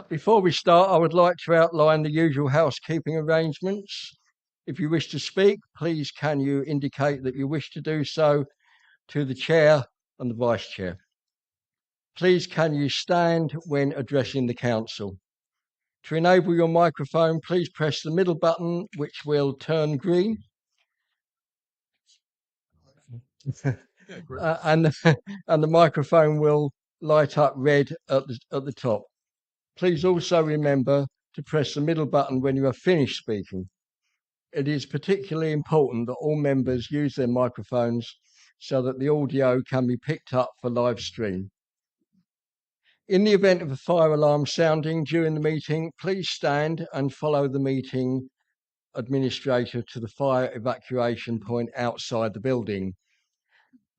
Before we start, I would like to outline the usual housekeeping arrangements. If you wish to speak, please can you indicate that you wish to do so to the chair and the vice chair. Please can you stand when addressing the council. To enable your microphone, please press the middle button, which will turn green. And the microphone will light up red at the top. Please also remember to press the middle button when you are finished speaking. It is particularly important that all members use their microphones so that the audio can be picked up for live stream. In the event of a fire alarm sounding during the meeting, please stand and follow the meeting administrator to the fire evacuation point outside the building.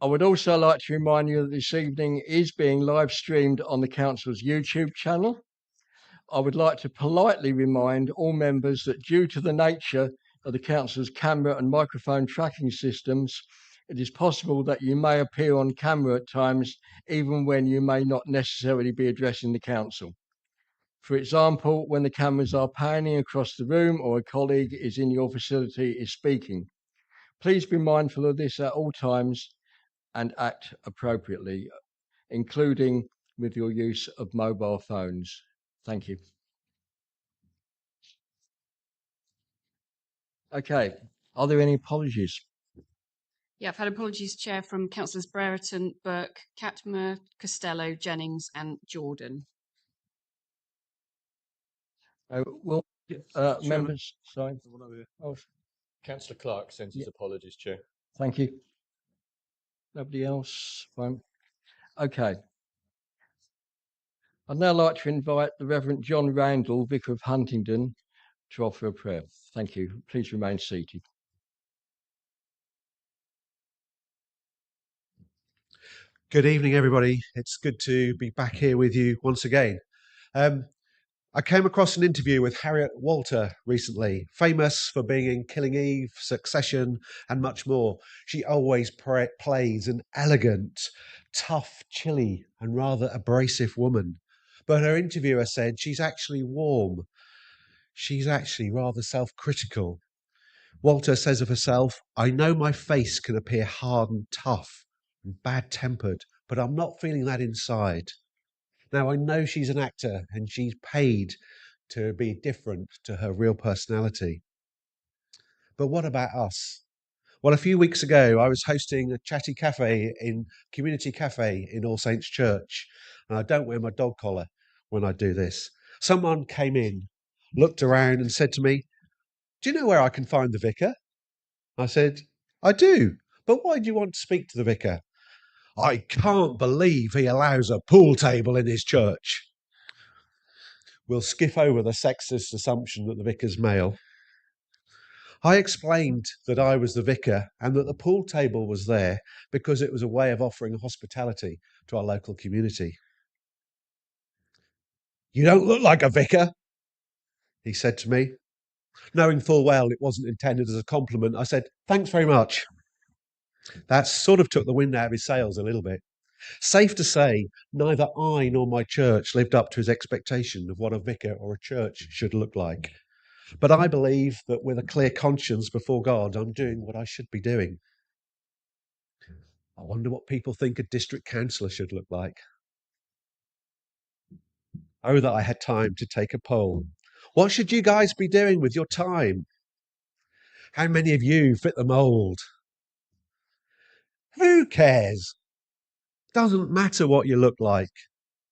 I would also like to remind you that this evening is being live streamed on the council's YouTube channel. I would like to politely remind all members that due to the nature of the council's camera and microphone tracking systems, it is possible that you may appear on camera at times, even when you may not necessarily be addressing the council. For example, when the cameras are panning across the room or a colleague is in your facility is speaking. Please be mindful of this at all times and act appropriately, including with your use of mobile phones. Thank you. Okay, are there any apologies? Yeah, I've had apologies, Chair, from Councillors Brereton, Burke, Catmer, Costello, Jennings and Jordan. Will members, sorry. Oh, Councillor Clark sends his apologies, Chair. thank you. Nobody else? Fine. Okay. I'd now like to invite the Reverend John Randall, Vicar of Huntingdon, to offer a prayer. Thank you. Please remain seated. Good evening, everybody. It's good to be back here with you once again. I came across an interview with Harriet Walter recently, famous for being in Killing Eve, Succession, and much more. She always plays an elegant, tough, chilly, and rather abrasive woman. But her interviewer said she's actually warm. She's actually rather self-critical. Walter says of herself, "I know my face can appear hard and tough and bad-tempered, but I'm not feeling that inside." Now, I know she's an actor and she's paid to be different to her real personality. But what about us? Well, a few weeks ago, I was hosting a chatty cafe in community cafe in All Saints Church, and I don't wear my dog collar when I do this. Someone came in, looked around and said to me, "Do you know where I can find the vicar?" I said, "I do, but why do you want to speak to the vicar?" "I can't believe he allows a pool table in his church." We'll skip over the sexist assumption that the vicar's male. I explained that I was the vicar and that the pool table was there because it was a way of offering hospitality to our local community. "You don't look like a vicar," he said to me. Knowing full well it wasn't intended as a compliment, I said, "Thanks very much." That sort of took the wind out of his sails a little bit. Safe to say, neither I nor my church lived up to his expectation of what a vicar or a church should look like. But I believe that with a clear conscience before God, I'm doing what I should be doing. I wonder what people think a district councillor should look like. Oh, that I had time to take a poll. What should you guys be doing with your time? How many of you fit the mould? Who cares? Doesn't matter what you look like.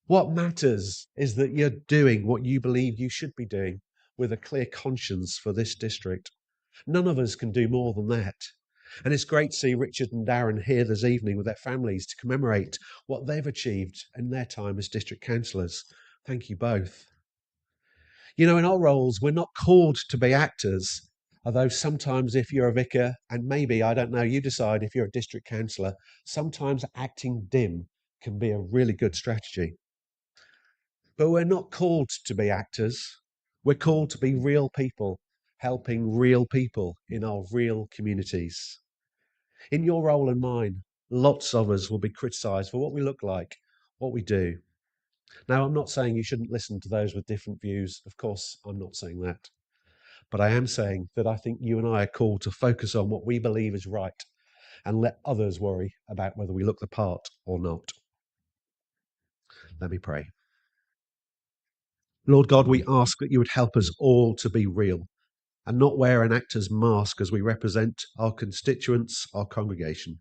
What matters is that you're doing what you believe you should be doing with a clear conscience for this district. None of us can do more than that. And it's great to see Richard and Darren here this evening with their families to commemorate what they've achieved in their time as district councillors. Thank you both. You know, in our roles, we're not called to be actors, although sometimes if you're a vicar, and maybe, I don't know, you decide if you're a district councillor, sometimes acting dim can be a really good strategy. But we're not called to be actors. We're called to be real people, helping real people in our real communities. In your role and mine, lots of us will be criticised for what we look like, what we do. Now, I'm not saying you shouldn't listen to those with different views. Of course, I'm not saying that. But I am saying that I think you and I are called to focus on what we believe is right and let others worry about whether we look the part or not. Let me pray. Lord God, we ask that you would help us all to be real and not wear an actor's mask as we represent our constituents, our congregation.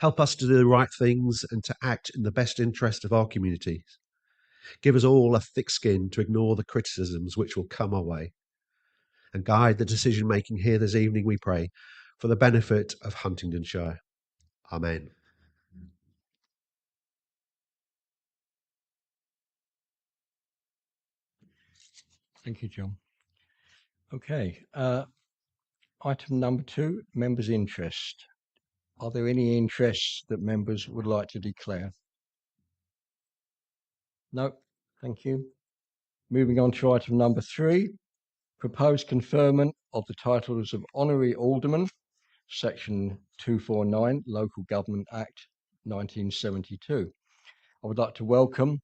Help us to do the right things and to act in the best interest of our communities. Give us all a thick skin to ignore the criticisms which will come our way. And guide the decision making here this evening, we pray, for the benefit of Huntingdonshire. Amen. Thank you, John. Okay, item number 2, members' interest. Are there any interests that members would like to declare? No, thank you. Moving on to item number 3, proposed conferment of the titles of Honorary Alderman, Section 249, Local Government Act 1972. I would like to welcome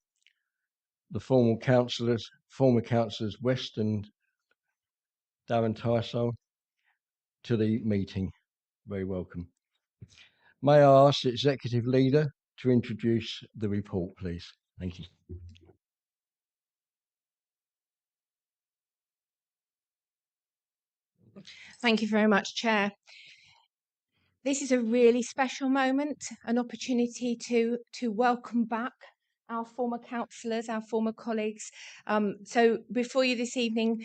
the former councillors West and Darren Tyso to the meeting. Very welcome. May I ask the Executive Leader to introduce the report, please? Thank you. Thank you very much, Chair. This is a really special moment, an opportunity to welcome back our former councillors, our former colleagues. So before you this evening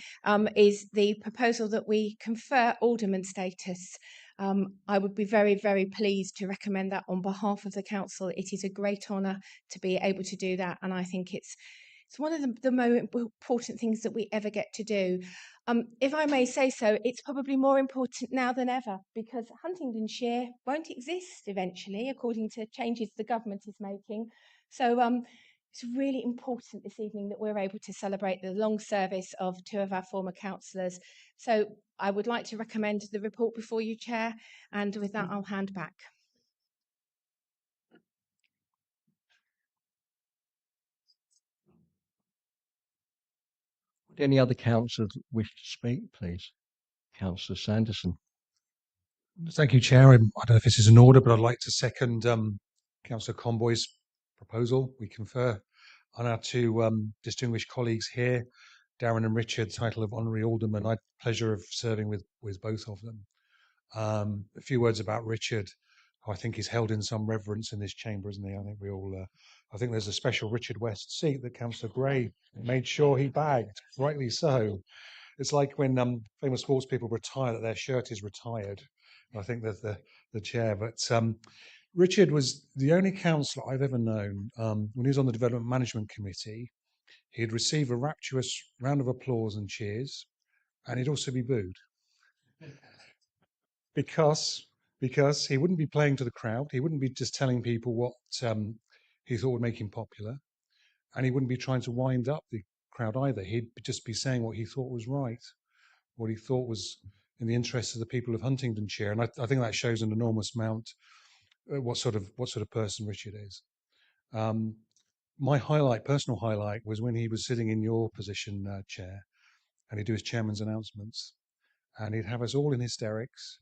is the proposal that we confer alderman status. I would be very, very pleased to recommend that on behalf of the council. It is a great honour to be able to do that, and I think it's one of the most important things that we ever get to do. If I may say so, it's probably more important now than ever because Huntingdonshire won't exist eventually, according to changes the government is making. So it's really important this evening that we're able to celebrate the long service of 2 of our former councillors. So I would like to recommend the report before you, Chair, and with that I'll hand back. Would any other councillors wish to speak, please? Councillor Sanderson. Thank you, Chair. I don't know if this is in order, but I'd like to second Councillor Conboy's proposal. We confer on our 2 distinguished colleagues here, Darren and Richard, title of Honorary Alderman. I had the pleasure of serving with both of them. A few words about Richard, who I think is held in some reverence in this chamber, isn't he? I think we all. I think there's a special Richard West seat that Councillor Gray made sure he bagged, rightly so. It's like when famous sports people retire, that their shirt is retired. I think that's the chair. But Richard was the only councillor I've ever known. When he was on the Development Management Committee, he'd receive a rapturous round of applause and cheers, and he'd also be booed. Because he wouldn't be playing to the crowd. He wouldn't be just telling people what he thought would make him popular. And he wouldn't be trying to wind up the crowd either. He'd just be saying what he thought was right, what he thought was in the interests of the people of Huntingdonshire. And I think that shows an enormous amount what sort of person Richard is. My personal highlight, was when he was sitting in your position, Chair, and he'd do his chairman's announcements, and he'd have us all in hysterics.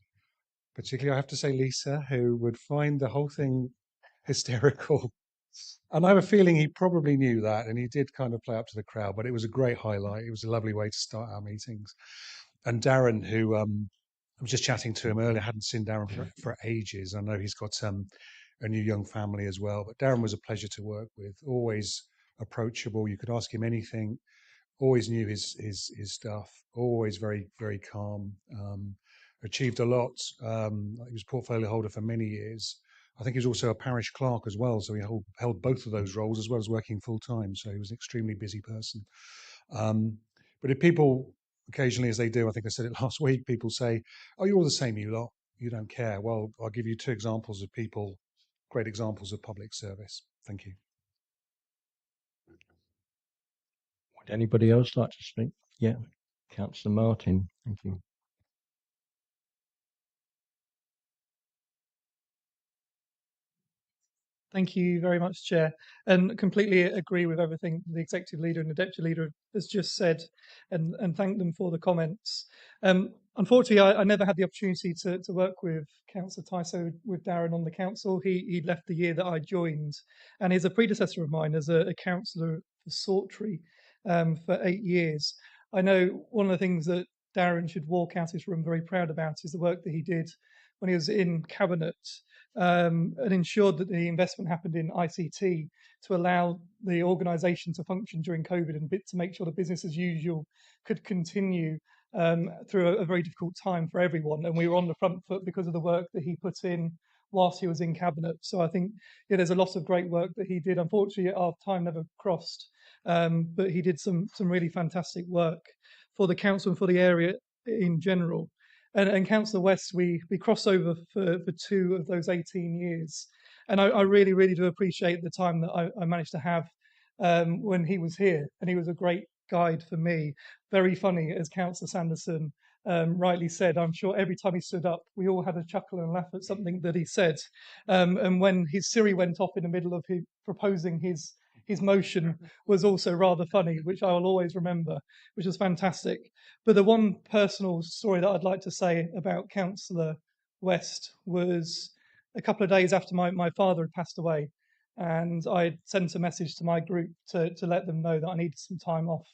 Particularly, I have to say, Lisa, who would find the whole thing hysterical. And I have a feeling he probably knew that, and he did kind of play up to the crowd, but it was a great highlight. It was a lovely way to start our meetings. And Darren, who I was just chatting to him earlier, I hadn't seen Darren for ages. I know he's got a new young family as well, but Darren was a pleasure to work with, always approachable. You could ask him anything, always knew his stuff, always very, very calm. Achieved a lot. He was portfolio holder for many years. I think he was also a parish clerk as well, so he held both of those roles as well as working full time. So he was an extremely busy person. But if people occasionally, as they do, I think I said it last week, people say, "Oh, you're all the same, you lot. You don't care." Well, I'll give you 2 examples of people, great examples of public service. Thank you. Would anybody else like to speak? Yeah, Councillor Martin. Thank you. Thank you very much, Chair, and completely agree with everything the Executive Leader and the Deputy Leader has just said, and thank them for the comments. Unfortunately, I never had the opportunity to work with Councillor Tyso, with Darren on the council. He left the year that I joined, and he's a predecessor of mine as a councillor for Sawtry for 8 years. I know one of the things that Darren should walk out his room very proud about is the work that he did when he was in Cabinet, and ensured that the investment happened in ICT to allow the organisation to function during COVID and to make sure the business as usual could continue through a very difficult time for everyone. And we were on the front foot because of the work that he put in whilst he was in Cabinet. So I think there's a lot of great work that he did. Unfortunately, our time never crossed, but he did some really fantastic work for the council and for the area in general. And Councillor West, we crossed over for 2 of those 18 years. And I really, really do appreciate the time that I managed to have when he was here. And he was a great guide for me. Very funny, as Councillor Sanderson rightly said. I'm sure every time he stood up, we all had a chuckle and laugh at something that he said. And when his Siri went off in the middle of him proposing his motion was also rather funny, which I will always remember, which was fantastic. But the one personal story that I'd like to say about Councillor West was a couple of days after my father had passed away, and I sent a message to my group to let them know that I needed some time off.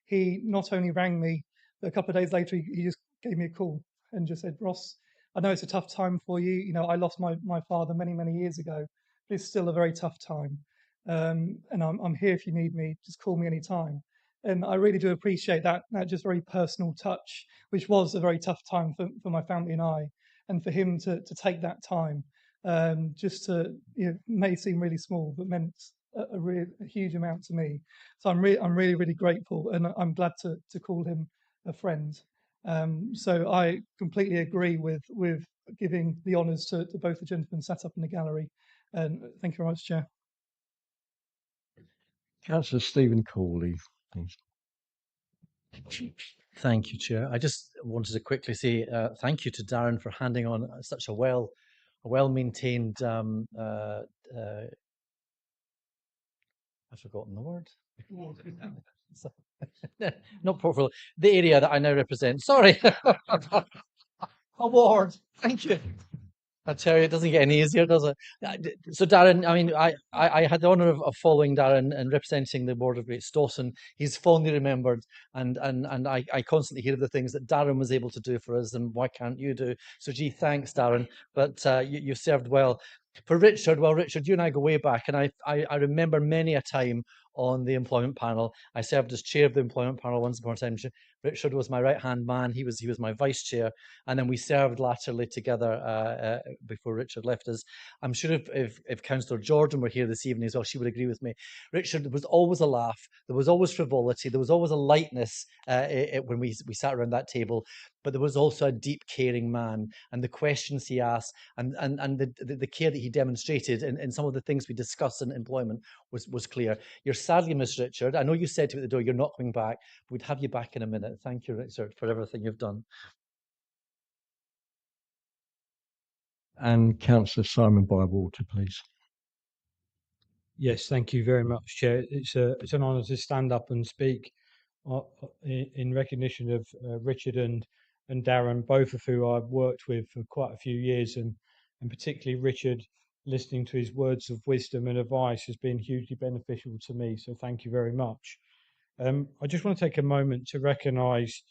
He not only rang me, but a couple of days later, he just gave me a call and just said, Ross, I know it's a tough time for you. You know, I lost my father many, many years ago, but it's still a very tough time. And I'm here if you need me. Just call me anytime. And I really do appreciate that just very personal touch, which was a very tough time for my family and I, and for him to take that time, just to, may seem really small, but meant a huge amount to me. So I'm really, really grateful, and I'm glad to call him a friend. So I completely agree with giving the honours to both the gentlemen sat up in the gallery. And thank you very much, Chair. Councillor Stephen Corley, please. Thank you, Chair. I just wanted to quickly say thank you to Darren for handing on such a well-maintained. I've forgotten the word. Not portfolio. The area that I now represent. Sorry. Award. Thank you. I tell you, it doesn't get any easier, does it? So, Darren, I mean, I had the honour of following Darren and representing the Board of Great Stawson. He's fondly remembered, and I constantly hear of the things that Darren was able to do for us, and why can't you do? So, gee, thanks, Darren. But you served well. For Richard, well, Richard, you and I go way back, and I remember many a time on the employment panel. I served as chair of the employment panel once upon a time. Richard was my right-hand man. He was my vice chair, and then we served laterally together before Richard left us. I'm sure if Councillor Jordan were here this evening as well, she would agree with me. Richard, there was always a laugh. There was always frivolity. There was always a lightness when we sat around that table. But there was also a deep, caring man, and the questions he asked, and the care that he demonstrated in some of the things we discussed in employment was clear. You're sadly missed, Richard. I know you said to me at the door you're not coming back, but we'd have you back in a minute. Thank you, Richard, for everything you've done. And Councillor Simon Bywater, please. Yes, thank you very much, Chair. It's an honour to stand up and speak in recognition of Richard and Darren, both of who I've worked with for quite a few years, and particularly Richard, listening to his words of wisdom and advice has been hugely beneficial to me. So thank you very much. I just want to take a moment to recognise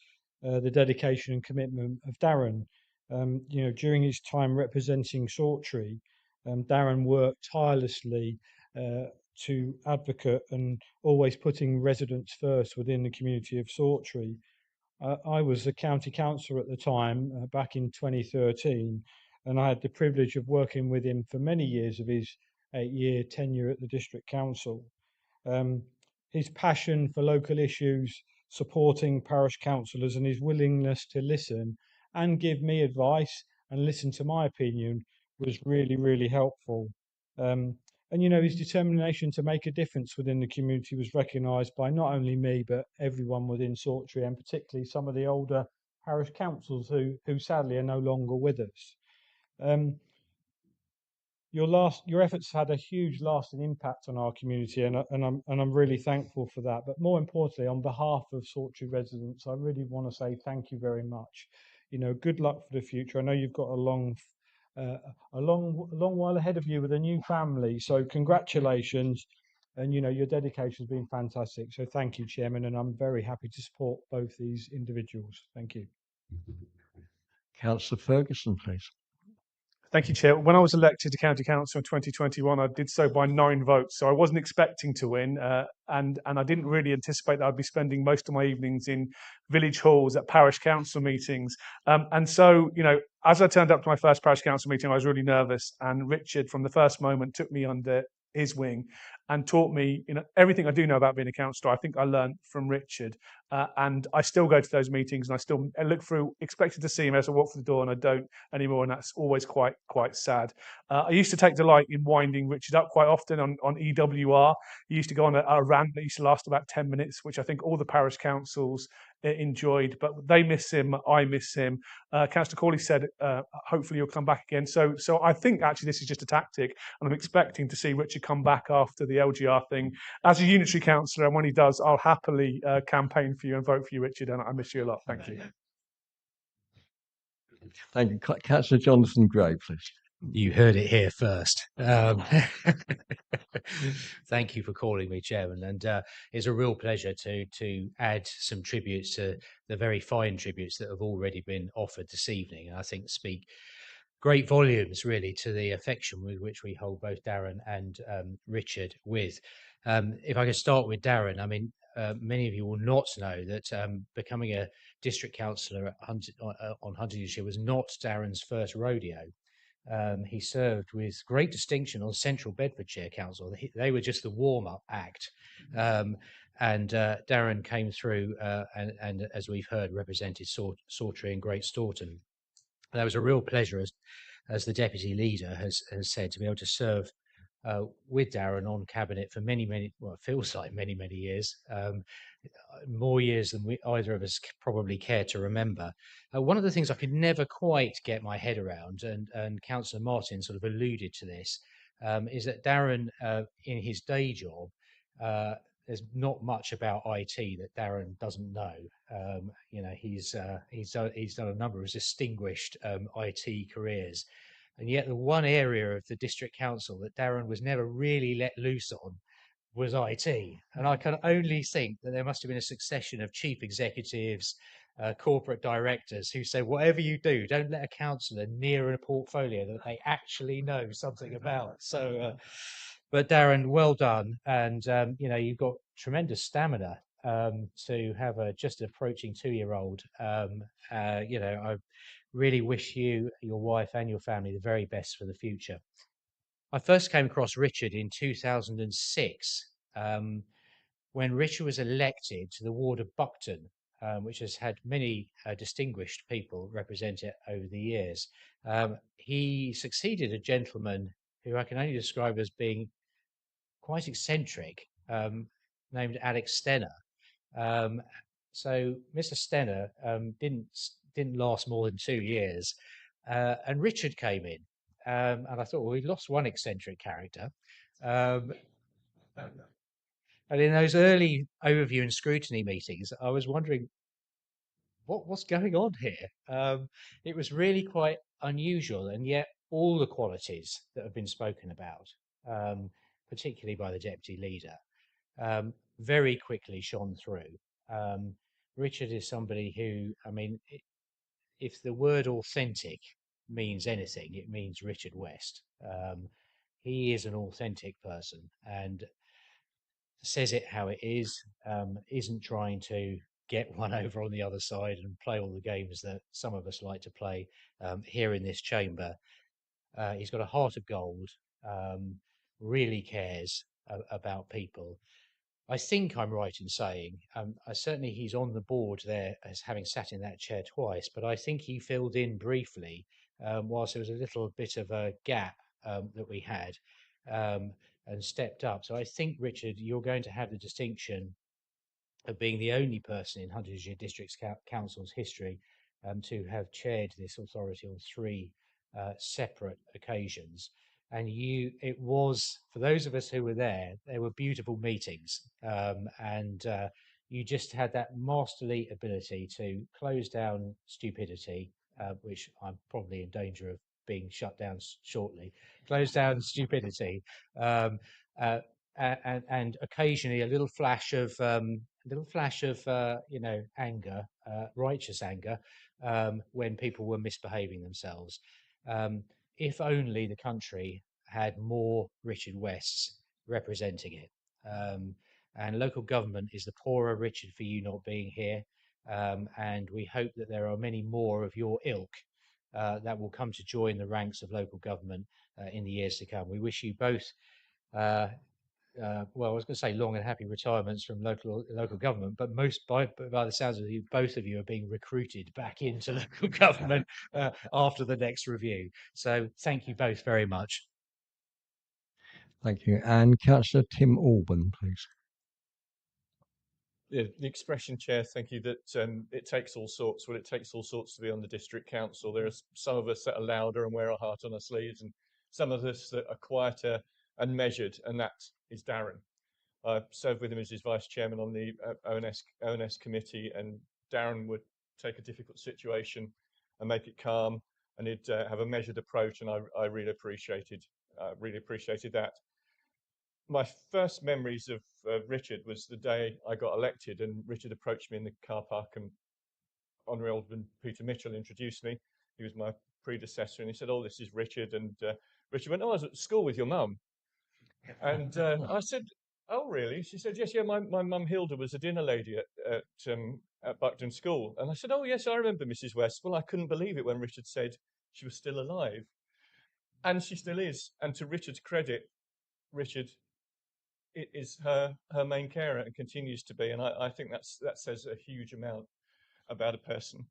the dedication and commitment of Darren. During his time representing Sawtry, Darren worked tirelessly to advocate and always putting residents first within the community of Sawtry. I was a county councillor at the time, back in 2013, and I had the privilege of working with him for many years of his 8-year tenure at the district council. His passion for local issues, supporting parish councillors, and his willingness to listen and give me advice and listen to my opinion was really, really helpful. And his determination to make a difference within the community was recognised by not only me, but everyone within Sawtry, and particularly some of the older parish councils who sadly are no longer with us. your efforts had a huge lasting impact on our community, and I'm really thankful for that. But more importantly, on behalf of Sawtry residents, I really want to say thank you very much. You know, good luck for the future. I know you've got a long while ahead of you with a new family, so congratulations. And you know, your dedication has been fantastic. So thank you, Chairman, and I'm very happy to support both these individuals. Thank you. Councillor Ferguson, please. Thank you, Chair. When I was elected to County Council in 2021, I did so by 9 votes. So I wasn't expecting to win, and I didn't really anticipate that I'd be spending most of my evenings in village halls at parish council meetings. And so, you know, as I turned up to my first parish council meeting, I was really nervous. And Richard, from the first moment, took me under his wing and taught me, you know, everything I do know about being a councillor. I think I learned from Richard, and I still go to those meetings, and I still look through, expected to see him as I walk through the door, and I don't anymore, and that's always quite sad. I used to take delight in winding Richard up quite often on EWR. He used to go on a rant that used to last about 10 minutes, which I think all the parish councils enjoyed, but they miss him. I miss him. Councillor Corley said, hopefully you'll come back again. So I think actually this is just a tactic, and I'm expecting to see Richard come back after the LGR thing as a unitary councillor. And when he does, I'll happily campaign for you and vote for you, Richard. And I miss you a lot. Thank you. Thank you. Councillor Jonathan Gray, please. You heard it here first. Thank you for calling me, Chairman, and it's a real pleasure to add some tributes to the very fine tributes that have already been offered this evening, and I think speak great volumes really to the affection with which we hold both Darren and Richard with. If I could start with Darren, I mean, many of you will not know that becoming a district councillor on Huntingdonshire was not Darren's first rodeo. He served with great distinction on Central Bedfordshire Council. They were just the warm-up act. And Darren came through and, as we've heard, represented Sawtry and Great Staunton. That was a real pleasure, as the deputy leader has said, to be able to serve with Darren on cabinet for many, well, it feels like many years, more years than either of us probably care to remember. One of the things I could never quite get my head around, and Councillor Martin sort of alluded to this, is that Darren, in his day job, there's not much about IT that Darren doesn't know. You know, he's done a number of distinguished IT careers, and yet the one area of the district council that Darren was never really let loose on was IT. And I can only think that there must have been a succession of chief executives, corporate directors who say, whatever you do, don't let a councillor near a portfolio that they actually know something about. So, but Darren, well done. And, you know, you've got tremendous stamina to have a just approaching 2-year-old. You know, I really wish you, your wife and your family the very best for the future. I first came across Richard in 2006 when Richard was elected to the ward of Buckton, which has had many distinguished people represent it over the years. He succeeded a gentleman who I can only describe as being quite eccentric, named Alex Stenner. So Mr. Stenner didn't last more than 2 years, and Richard came in. And I thought, well, we lost one eccentric character. And in those early overview and scrutiny meetings, I was wondering, what's going on here? It was really quite unusual, and yet all the qualities that have been spoken about, particularly by the deputy leader, very quickly shone through. Richard is somebody who, I mean, if the word authentic means anything, it means Richard West. He is an authentic person and says it how it is, isn't trying to get one over on the other side and play all the games that some of us like to play here in this chamber. He's got a heart of gold, really cares about people. I think I'm right in saying, certainly he's on the board there as having sat in that chair twice, but I think he filled in briefly whilst there was a little bit of a gap that we had, and stepped up. So I think, Richard, you're going to have the distinction of being the only person in Huntingdonshire District Council's history to have chaired this authority on 3 separate occasions. And it was, for those of us who were there, they were beautiful meetings. And you just had that masterly ability to close down stupidity, which I'm probably in danger of being shut down shortly. Close down stupidity, and occasionally a little flash of anger, righteous anger, when people were misbehaving themselves. If only the country had more Richard Wests representing it. And local government is the poorer Richard for you not being here. And we hope that there are many more of your ilk that will come to join the ranks of local government in the years to come. We wish you both, well, I was going to say long and happy retirements from local government, but by the sounds of you, both of you are being recruited back into local government after the next review. So thank you both very much. Thank you. And Councillor Tim Alban, please. Yeah, the expression, Chair, thank you, that it takes all sorts. Well, it takes all sorts to be on the district council. There are some of us that are louder and wear our heart on our sleeves, and some of us that are quieter and measured, and that is Darren. I served with him as his vice chairman on the ONS committee, and Darren would take a difficult situation and make it calm, and he'd have a measured approach, and I really appreciated that. My first memories of Richard was the day I got elected, and Richard approached me in the car park, and Honorary Alderman Peter Mitchell introduced me. He was my predecessor, and he said, "Oh, this is Richard." And Richard went, "Oh, I was at school with your mum." And I said, "Oh, really?" She said, "Yes, yeah, my mum Hilda was a dinner lady at Buckden School." And I said, "Oh, yes, I remember Mrs. West." Well, I couldn't believe it when Richard said she was still alive. And she still is. And to Richard's credit, Richard is her main carer and continues to be. And I think that says a huge amount about a person.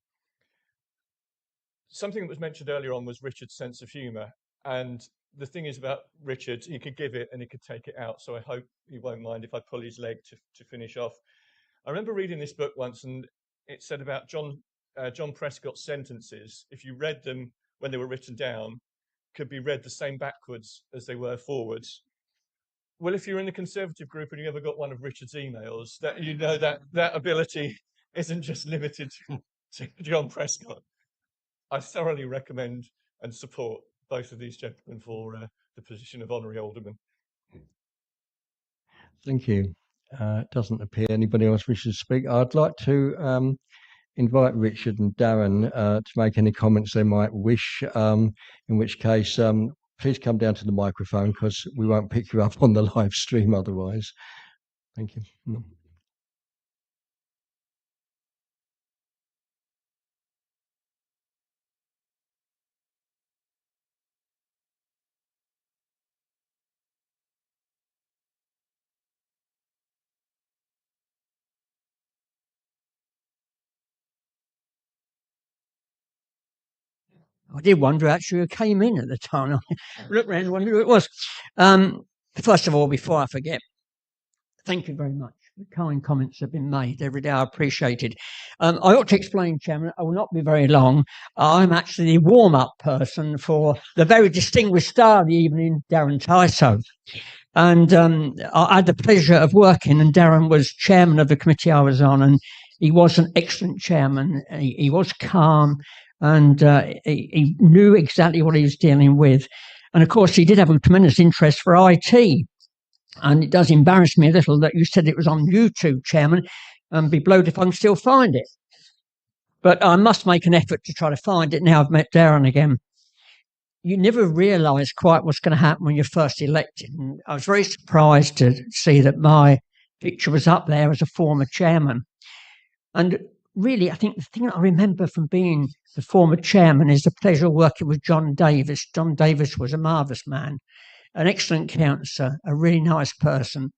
Something that was mentioned earlier on was Richard's sense of humour. And the thing is about Richard, he could give it and he could take it out. So I hope he won't mind if I pull his leg to finish off. I remember reading this book once, and it said about John Prescott's sentences, if you read them when they were written down, could be read the same backwards as they were forwards. Well, if you're in the Conservative group and you ever got one of Richard's emails, that you know that ability isn't just limited to John Prescott. I thoroughly recommend and support both of these gentlemen for the position of Honorary Alderman. Thank you. It doesn't appear anybody else wishes to speak. I'd like to invite Richard and Darren to make any comments they might wish, in which case please come down to the microphone because we won't pick you up on the live stream otherwise. Thank you. No. I did wonder actually who came in at the time. I looked around and wondered who it was. First of all, before I forget, thank you very much. The kind comments have been made every day. I appreciate it. I ought to explain, Chairman, I will not be very long. I'm actually the warm-up person for the very distinguished star of the evening, Darren Tyso. And I had the pleasure of working, and Darren was chairman of the committee I was on, and he was an excellent chairman. He was calm, and he knew exactly what he was dealing with. And of course, he did have a tremendous interest for IT. And it does embarrass me a little that you said it was on YouTube, Chairman, and be blowed if I can still find it. But I must make an effort to try to find it now I've met Darren again. You never realise quite what's going to happen when you're first elected. And I was very surprised to see that my picture was up there as a former chairman. And really, I think the thing that I remember from being the former chairman is the pleasure of working with John Davis. John Davis was a marvellous man, an excellent counsellor, a really nice person.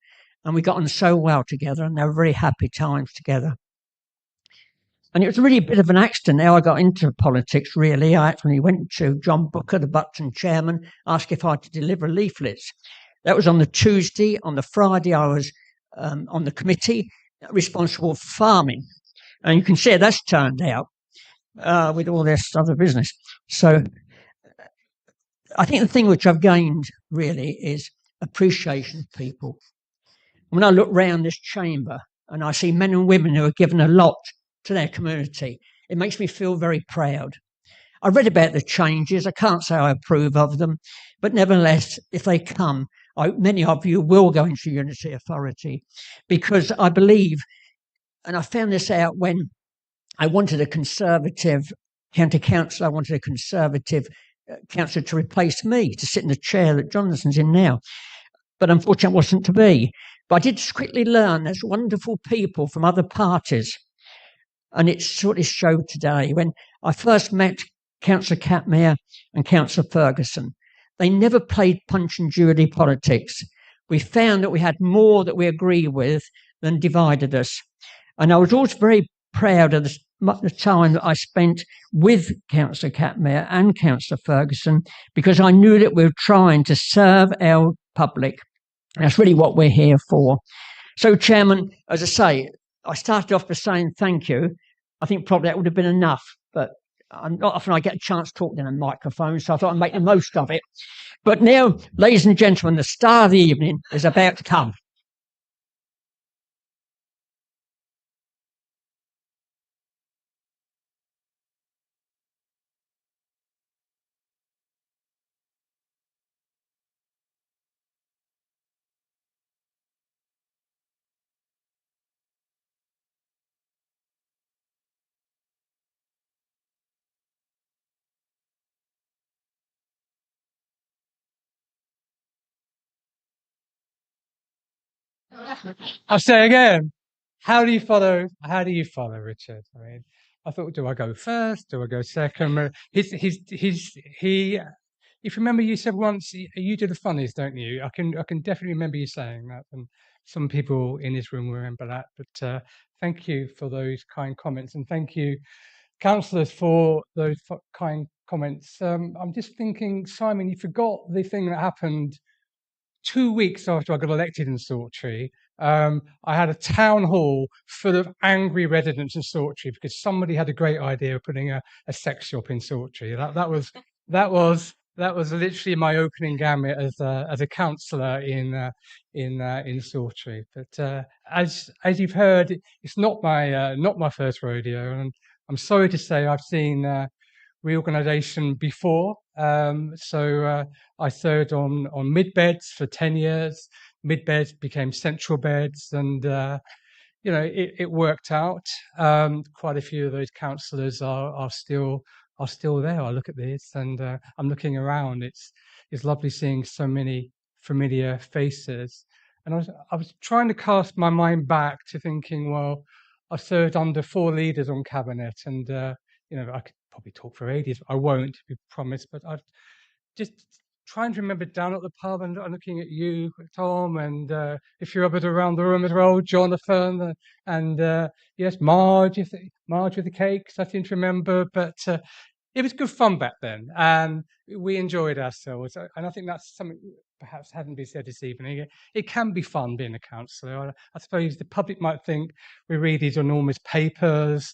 And we got on so well together, and they were very happy times together. And it was really a bit of an accident how I got into politics, really. I actually went to John Booker, the Buckton chairman, asked if I had to deliver leaflets. That was on the Tuesday. On the Friday, I was on the committee responsible for farming. And you can see how that's turned out with all this other business. So I think the thing which I've gained really is appreciation of people. When I look round this chamber and I see men and women who have given a lot to their community, it makes me feel very proud. I read about the changes. I can't say I approve of them, but nevertheless, if they come, many of you will go into Unity Authority, because I believe, and I found this out when I wanted a Conservative county councillor, I wanted a Conservative councillor to replace me, to sit in the chair that Jonathan's in now. But unfortunately, it wasn't to be. But I did quickly learn there's wonderful people from other parties. And it's what is showed today. When I first met Councillor Catmere and Councillor Ferguson, they never played Punch and Judy politics. We found that we had more that we agreed with than divided us. And I was always very proud of the time that I spent with Councillor Catmere and Councillor Ferguson, because I knew that we were trying to serve our public. And that's really what we're here for. So, Chairman, as I say, I started off by saying thank you. I think probably that would have been enough, but not often I get a chance talking in a microphone, so I thought I'd make the most of it. But now, ladies and gentlemen, the star of the evening is about to come. I'll say again. How do you follow, Richard? I mean, I thought, do I go first? Do I go second? If you remember, you said once, you do the funnies, don't you? I can definitely remember you saying that, and some people in this room will remember that. But thank you for those kind comments, and thank you, councillors, for those kind comments. I'm just thinking, Simon, you forgot the thing that happened 2 weeks after I got elected in Sawtry. I had a town hall full of angry residents in Sawtry because somebody had a great idea of putting a sex shop in Sawtry. That was literally my opening gambit as a councillor in Sawtry. But as you've heard, it's not my first rodeo, and I'm sorry to say I've seen reorganisation before. So I served on mid beds for 10 years. Mid beds became central beds, and it worked out. Quite a few of those councillors are still there. I look at this, and I'm looking around. It's lovely seeing so many familiar faces. And I was trying to cast my mind back to thinking, well, I served under 4 leaders on cabinet, and I could probably talk for ages. I won't, we promise, but I've just trying to remember down at the pub, and I'm looking at you, Tom, and if you're others around the room as well, Jonathan, and yes, Marge with the cakes, I seem to remember. But it was good fun back then, and we enjoyed ourselves. And I think that's something perhaps hadn't been said this evening. It can be fun being a councillor. I suppose the public might think we read these enormous papers,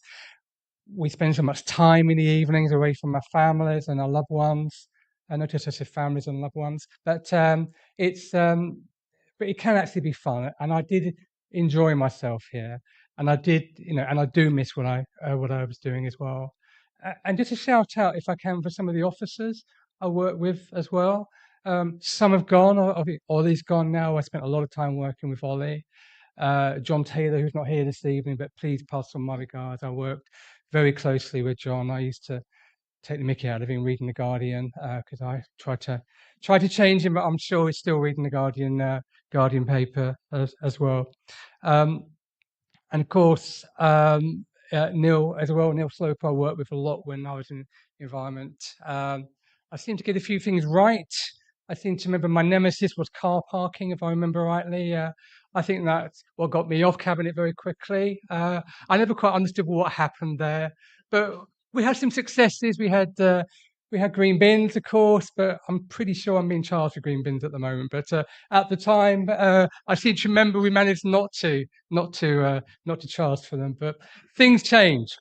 we spend so much time in the evenings away from our families and our loved ones. And not just as families and loved ones, but but it can actually be fun. And I did enjoy myself here, and I did, and I do miss what I was doing as well. And just a shout out, if I can, for some of the officers I work with as well. Some have gone. Ollie's gone now. I spent a lot of time working with Ollie. John Taylor, who's not here this evening, but please pass on my regards. I worked very closely with John. I used to take the mickey out of him reading the Guardian, because I tried to change him, but I'm sure he's still reading the Guardian paper as well. And of course, Neil as well. Neil Slope I worked with a lot when I was in environment. I seem to get a few things right. I seem to remember my nemesis was car parking, if I remember rightly. I think that's what got me off cabinet very quickly. I never quite understood what happened there, but we had some successes. We had green bins, of course, but I'm pretty sure I'm being charged for green bins at the moment. But at the time, I seem to remember we managed not to charge for them. But things change,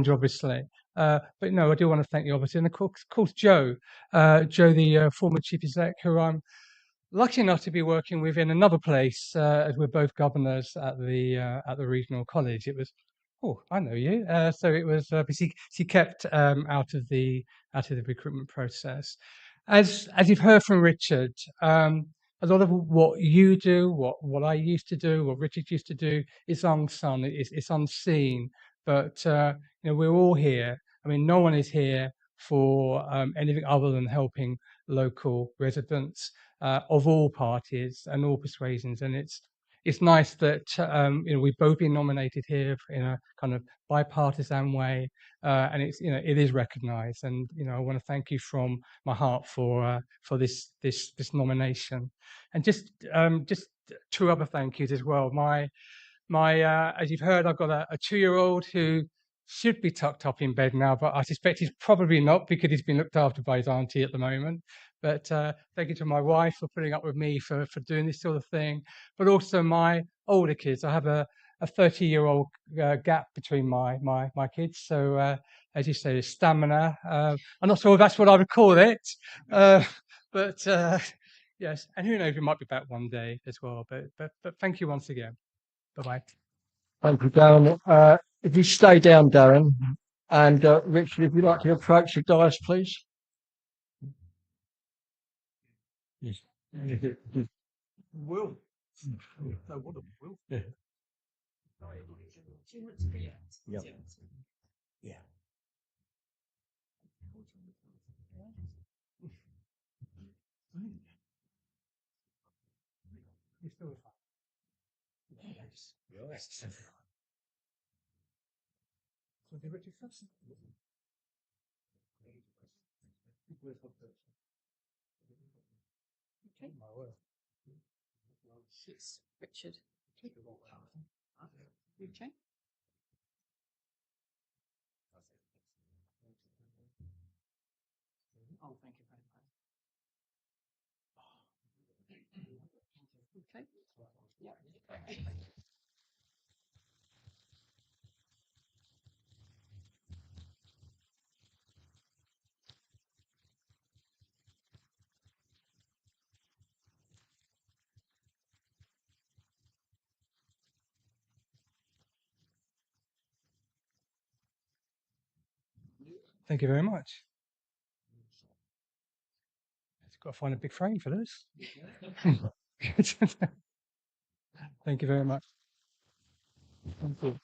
obviously. But no, I do want to thank you, obviously, and of course Joe, the former chief exec, who I'm lucky enough to be working with in another place, as we're both governors at the regional college. It was, oh, I know you. So it was, but she kept out of the recruitment process. As you've heard from Richard, a lot of what you do, what I used to do, what Richard used to do, is unsung. It's unseen. But we're all here. I mean, no one is here for anything other than helping local residents of all parties and all persuasions, and it's nice that we've both been nominated here in a kind of bipartisan way, and it is recognised, and I want to thank you from my heart for this nomination, and just two other thank yous as well. My as you've heard, I've got a 2-year-old who should be tucked up in bed now, but I suspect he's probably not because he's been looked after by his auntie at the moment. But thank you to my wife for putting up with me for doing this sort of thing, but also my older kids. I have a 30-year-old gap between my kids. So as you say, stamina. I'm not sure if that's what I would call it, but yes. And who knows, we might be back one day as well. But thank you once again. Bye-bye. Thank you, Darren. If you stay down, Darren, and Richard, if you'd like to approach the dais, please. Yes. Will. No, what a will. Yeah. Yeah. Yeah. Yes. Yes. So the Richard first. Okay. It's Richard. Okay. Oh, thank you very much. Okay. Yeah. Thank you very much. I've got to find a big frame for this. Thank you very much. Thank you.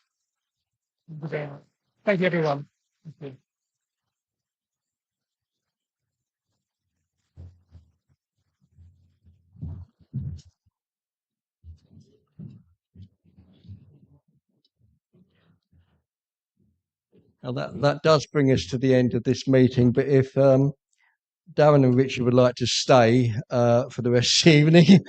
Thank you, everyone. Thank you. Now that does bring us to the end of this meeting, but if Darren and Richard would like to stay for the rest of the evening,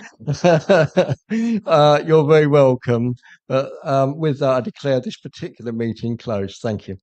you're very welcome. But with that, I declare this particular meeting closed. Thank you.